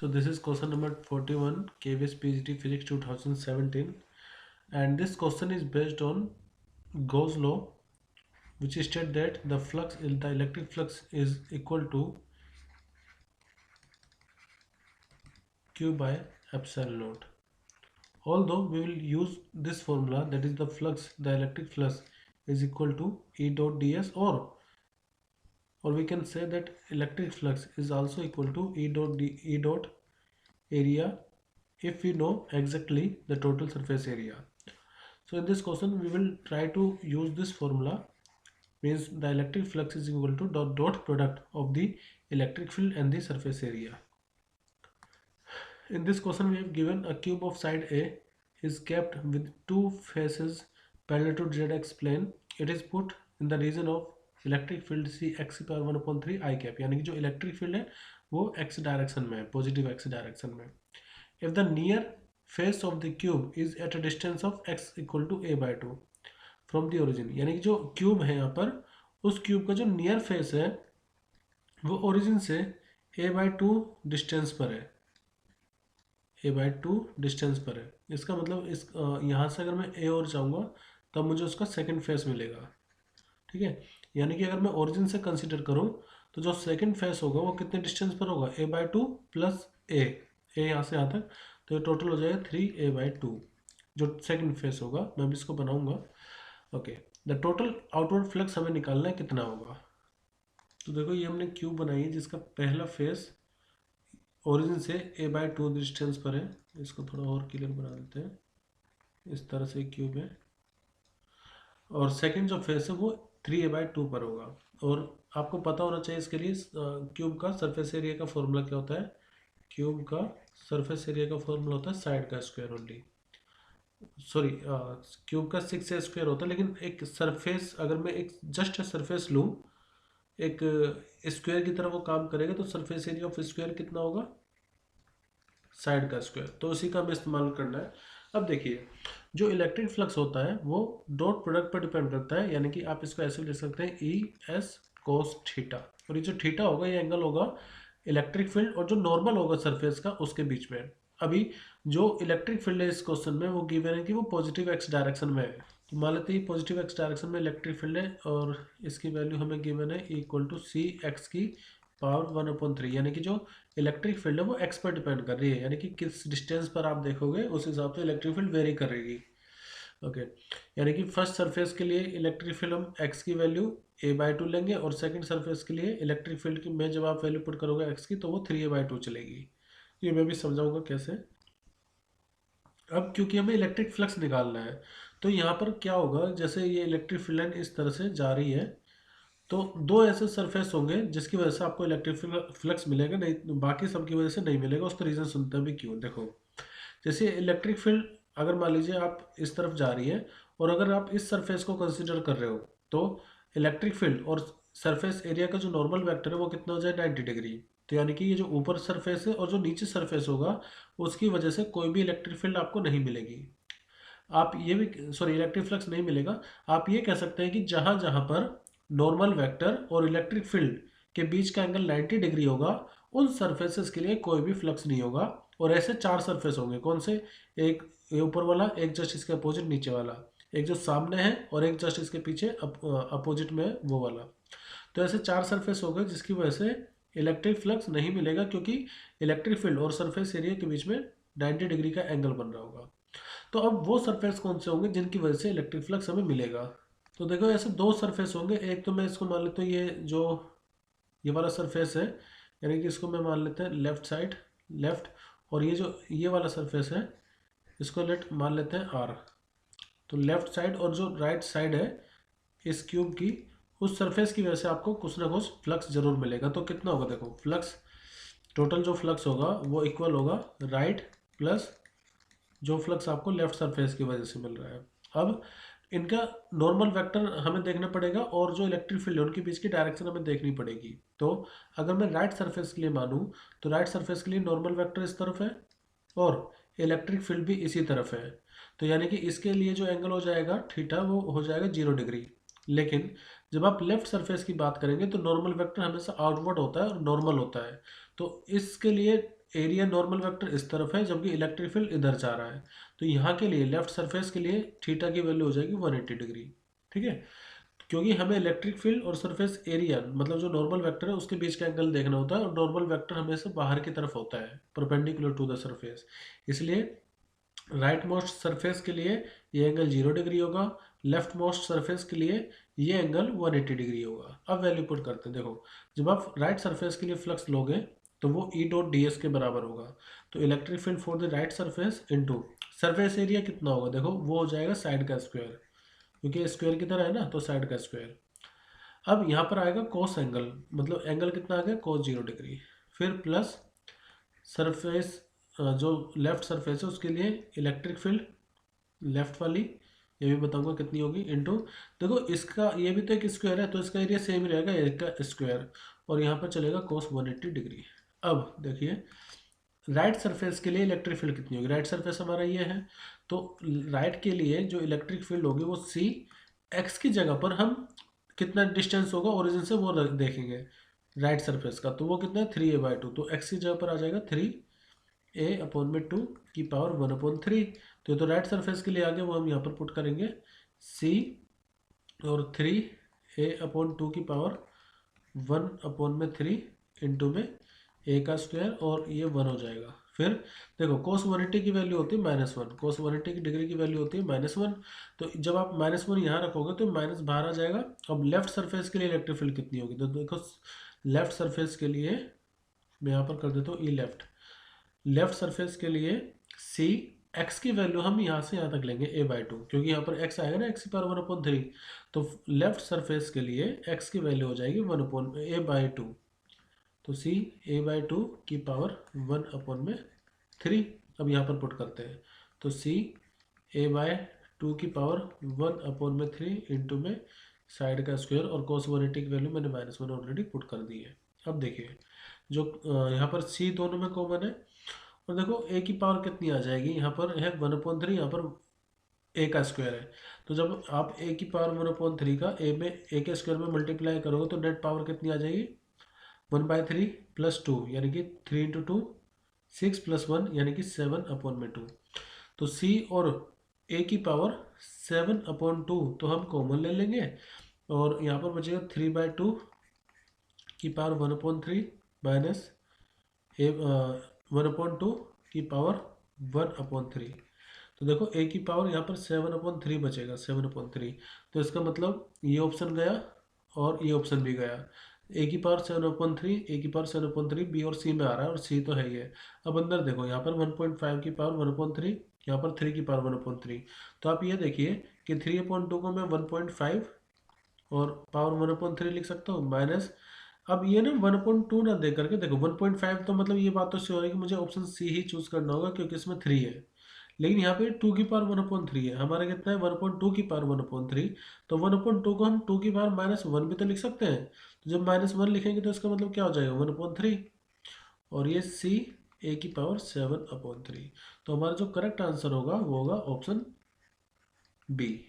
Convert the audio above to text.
So this is question number 41, KVS PhD Physics 2017, and this question is based on Gauss law, which states that the electric flux is equal to Q by epsilon naught. Although we will use this formula, that is the electric flux is equal to E dot ds, or we can say that electric flux is also equal to E dot area if we know exactly the total surface area. So in this question we will try to use this formula, means the electric flux is equal to dot product of the electric field and the surface area. In this question we have given a cube of side A is kept with two faces parallel to z-axis plane. It is put in the region of electric field c x power 1/3 i cap, यानी कि जो electric field है वो x direction में है, positive x direction में. If the near face of the cube is at a distance of x equal to a/2 from the origin, यानी कि जो क्यूब है यहाँ पर, उस क्यूब का जो नियर फेस है वो ओरिजिन से a/2 डिस्टेंस पर है, a/2 डिस्टेंस पर है. इसका मतलब इस यहाँ से अगर मैं a और जाऊँगा तब मुझे उसका सेकंड फेस मिलेगा. ठीक है, यानी कि अगर मैं ओरिजिन से कंसीडर करूं तो जो सेकंड फेस होगा वो कितने डिस्टेंस पर होगा, a/2 प्लस a यहाँ से यहाँ तक, तो ये टोटल हो जाएगा 3a/2 जो सेकंड फेस होगा. मैं भी इसको बनाऊंगा. Okay, the total outward flux हमें निकालना है कितना होगा. तो देखो ये हमने क्यूब बनाई है जिसका पहला फेस ओरिजिन से a/2 डिस्टेंस पर है. इसको थोड़ा और क्लियर बना देते हैं. इस तरह से क्यूब है और सेकंड जो फेस है वो 3a/2 पर होगा. और आपको पता होना चाहिए इसके लिए क्यूब का सरफेस एरिया का फॉर्मूला क्या होता है. क्यूब का सरफेस एरिया का फॉर्मूला होता है साइड का स्क्वायर ओनली. सॉरी, क्यूब का 6a² होता है, लेकिन एक सरफेस अगर मैं एक जस्ट सरफेस लूँ, एक स्क्वायर की तरह वो काम करेगा, तो सरफेस एरिया ऑफ स्क्वायर कितना होगा, साइड का स्क्वायर. तो उसी का हमें इस्तेमाल करना है. अब देखिए जो इलेक्ट्रिक फ्लक्स होता है वो डॉट प्रोडक्ट पर डिपेंड करता है, यानी कि आप इसको ऐसे लिख सकते हैं E/S cos थीटा. और ये जो थीटा होगा ये एंगल होगा इलेक्ट्रिक फील्ड और जो नॉर्मल होगा सरफेस का उसके बीच में. अभी जो इलेक्ट्रिक फील्ड है इस क्वेश्चन में वो गिवन है कि वो पॉजिटिव एक्स डायरेक्शन में है. तो मान लेते हैं पॉजिटिव एक्स डायरेक्शन में इलेक्ट्रिक फील्ड है और इसकी वैल्यू हमें गिवन है इक्वल टू cx⁻⁴, यानी कि जो इलेक्ट्रिक फील्ड है वो एक्स पर डिपेंड कर रही है, यानी कि किस डिस्टेंस पर आप देखोगे उस हिसाब से इलेक्ट्रिक फील्ड वेरी करेगी. ओके, यानी कि फर्स्ट सरफेस के लिए इलेक्ट्रिक फील्ड हम एक्स की वैल्यू a/2 लेंगे और सेकंड सरफेस के लिए इलेक्ट्रिक फील्ड की में जब आप वैल्यू पुट करोगे एक्स की तो वो 3a/2 चलेगी. ये मैं भी समझाऊंगा कैसे. अब क्योंकि हमें इलेक्ट्रिक फ्लक्स निकालना है तो यहाँ पर क्या होगा, जैसे ये इलेक्ट्रिक फील्ड लाइन इस तरह से जा रही है तो दो ऐसे सरफेस होंगे जिसकी वजह से आपको इलेक्ट्रिक फ्लक्स मिलेगा, नहीं बाकी सबकी वजह से नहीं मिलेगा. उसका रीज़न सुनते हैं भी क्यों. देखो जैसे इलेक्ट्रिक फील्ड अगर मान लीजिए आप इस तरफ जा रही है और अगर आप इस सरफेस को कंसीडर कर रहे हो तो इलेक्ट्रिक फील्ड और सरफेस एरिया का जो नॉर्मल वेक्टर है वो कितना हो जाए 90 डिग्री. तो यानी कि ये जो ऊपर सरफेस है और जो नीचे सरफेस होगा उसकी वजह से कोई भी इलेक्ट्रिक फील्ड आपको नहीं मिलेगी. आप ये भी सॉरी इलेक्ट्रिक फ्लक्स नहीं मिलेगा. आप ये कह सकते हैं कि जहाँ जहाँ पर नॉर्मल वेक्टर और इलेक्ट्रिक फील्ड के बीच का एंगल 90 डिग्री होगा उन सरफेसेस के लिए कोई भी फ्लक्स नहीं होगा. और ऐसे चार सरफेस होंगे. कौन से, एक ये ऊपर वाला, एक जस्ट इसके अपोजिट नीचे वाला, एक जो सामने है और एक जस्ट इसके पीछे अपोजिट में वो वाला. तो ऐसे चार सरफेस हो गए जिसकी वजह से इलेक्ट्रिक फ्लक्स नहीं मिलेगा क्योंकि इलेक्ट्रिक फील्ड और सरफेस एरिया के बीच में 90 डिग्री का एंगल बन रहा होगा. तो अब वो सरफेस कौन से होंगे जिनकी वजह से इलेक्ट्रिक फ्लक्स हमें मिलेगा. तो देखो ऐसे दो सरफेस होंगे. एक तो मैं इसको मान लेता हूँ ये जो ये वाला सरफेस है, यानी कि इसको मैं मान लेते हैं लेफ्ट साइड लेफ्ट, और ये जो ये वाला सरफेस है इसको मान लेते हैं आर. तो लेफ्ट साइड और जो राइट साइड है इस क्यूब की, उस सरफेस की वजह से आपको कुछ ना कुछ फ्लक्स जरूर मिलेगा. तो कितना होगा, देखो फ्लक्स टोटल जो फ्लक्स होगा वो इक्वल होगा राइट प्लस जो फ्लक्स आपको लेफ्ट सरफेस की वजह से मिल रहा है. अब इनका नॉर्मल वेक्टर हमें देखना पड़ेगा और जो इलेक्ट्रिक फील्ड है उनके बीच की डायरेक्शन हमें देखनी पड़ेगी. तो अगर मैं राइट सरफेस के लिए मानूं तो राइट सरफेस के लिए नॉर्मल वेक्टर इस तरफ है और इलेक्ट्रिक फील्ड भी इसी तरफ है. तो यानी कि इसके लिए जो एंगल हो जाएगा थीटा वो हो जाएगा 0 डिग्री. लेकिन जब आप लेफ्ट सरफेस की बात करेंगे तो नॉर्मल वेक्टर हमेशा आउटवर्ड होता है और नॉर्मल होता है. तो इसके लिए एरिया नॉर्मल वेक्टर इस तरफ है जबकि इलेक्ट्रिक फील्ड इधर जा रहा है, तो यहाँ के लिए लेफ्ट सरफेस के लिए थीटा की वैल्यू हो जाएगी 180 डिग्री। ठीक है, क्योंकि हमें इलेक्ट्रिक फील्ड और सरफेस एरिया मतलब जो नॉर्मल वेक्टर है उसके बीच का एंगल देखना होता है, और नॉर्मल वेक्टर हमेशा बाहर की तरफ होता है परपेंडिकुलर टू द सरफेस। इसलिए राइट मोस्ट सरफेस के लिए ये एंगल 0 डिग्री होगा, लेफ्ट मोस्ट सरफेस के लिए ये एंगल 180 डिग्री होगा। अब वैल्यू पुट करते हैं। देखो, जब आप राइट सरफेस के लिए फ्लक्स लोगे तो वो ई डॉट डी एस के बराबर होगा। तो electric field for the right surface into surface area कितना होगा, देखो वो हो जाएगा साइड का स्क्वायर, क्योंकि स्क्वायर की तरह है ना, तो साइड का स्क्वायर। अब यहाँ पर आएगा कोस एंगल, मतलब एंगल कितना आ गया कोस 0 डिग्री, फिर प्लस सरफेस जो लेफ्ट सरफेस है उसके लिए इलेक्ट्रिक फील्ड लेफ्ट वाली, ये भी बताऊंगा कितनी होगी, इनटू देखो इसका ये भी तो एक स्क्वायर है तो इसका एरिया सेम ही रहेगा, एक का स्क्वायर, और यहाँ पर चलेगा कोस 180 डिग्री। अब देखिए राइट सरफेस के लिए इलेक्ट्रिक फील्ड कितनी होगी, राइट सरफेस हमारा ये है, तो राइट के लिए जो इलेक्ट्रिक फील्ड होगी वो सी, एक्स की जगह पर हम कितना डिस्टेंस होगा ओरिजिन से वो देखेंगे राइट सरफेस का, तो वो कितना है 3a/2, तो एक्स की जगह पर आ जाएगा 3a/2 की पावर 1/3। तो ये तो राइट सरफेस के लिए आ गया, वो हम यहाँ पर पुट करेंगे c, और 3a/2 की पावर 1/3 इंटू में a का स्क्वायर, और ये 1 हो जाएगा। फिर देखो कोस 180 की वैल्यू होती है -1, कोस 180 की डिग्री की वैल्यू होती है -1, तो जब आप -1 यहाँ रखोगे तो माइनस बाहर आ जाएगा। अब लेफ्ट सरफेस के लिए इलेक्ट्रिक फील्ड कितनी होगी, तो देखो लेफ्ट सरफेस के लिए मैं यहाँ पर कर देता हूँ लेफ्ट सरफेस के लिए सी, एक्स की वैल्यू हम यहाँ से यहाँ तक लेंगे a/2, क्योंकि यहाँ पर x आएगा ना, x की पावर 1/3, तो लेफ्ट सरफेस के लिए x की वैल्यू हो जाएगी 1/a/2, तो c a/2 की पावर 1/3। अब यहाँ पर पुट करते हैं, तो c a/2 की पावर 1/3 इंटू में साइड का स्क्वायर, और cos 180 की वैल्यू मैंने -1 ऑलरेडी पुट कर दी है। अब देखिए जो यहाँ पर c दोनों में कॉमन है, और देखो a की पावर कितनी आ जाएगी, यहाँ पर है 1/3, यहाँ पर a का स्क्वायर है, तो जब आप a की पावर 1/3 का a के स्क्वायर में मल्टीप्लाई करोगे तो नेट पावर कितनी आ जाएगी 1/3 + 2 यानी कि 3 × 2 6 + 1 यानी कि 7/2। तो c और a की पावर 7/2 तो हम कॉमन ले लेंगे, और यहाँ पर बचेगा 3/2 की पावर 1/3 माइनस 1/2 की पावर 1/3। तो देखो a की पावर यहाँ पर 7/3 बचेगा, 7/3, तो इसका मतलब ये ऑप्शन गया और ये ऑप्शन भी गया। a की पावर 7/3, a की पावर 7/3 b और c में आ रहा है, और c तो है ही है। अब अंदर देखो यहाँ पर 1.5 की पावर 1/3, यहाँ पर 3 की पावर 1/3, तो आप ये देखिए कि 3/2 को मैं 1.5 और पावर 1/3 लिख सकता हूँ, माइनस अब ये ना 1/2 ना दे करके देखो 1.5, तो मतलब ये बात तो श्योर है कि मुझे ऑप्शन सी ही चूज करना होगा क्योंकि इसमें 3 है, लेकिन यहाँ पे 2 की पावर 1/3 है, हमारा कितना है 1/2 की पावर 1/3, तो 1/2 को हम 2 की पावर -1 भी तो लिख सकते हैं, तो जब -1 लिखेंगे तो इसका मतलब क्या हो जाएगा 1/3, और ये सी a की पावर 7/3। तो हमारा जो करेक्ट आंसर होगा वो होगा ऑप्शन बी।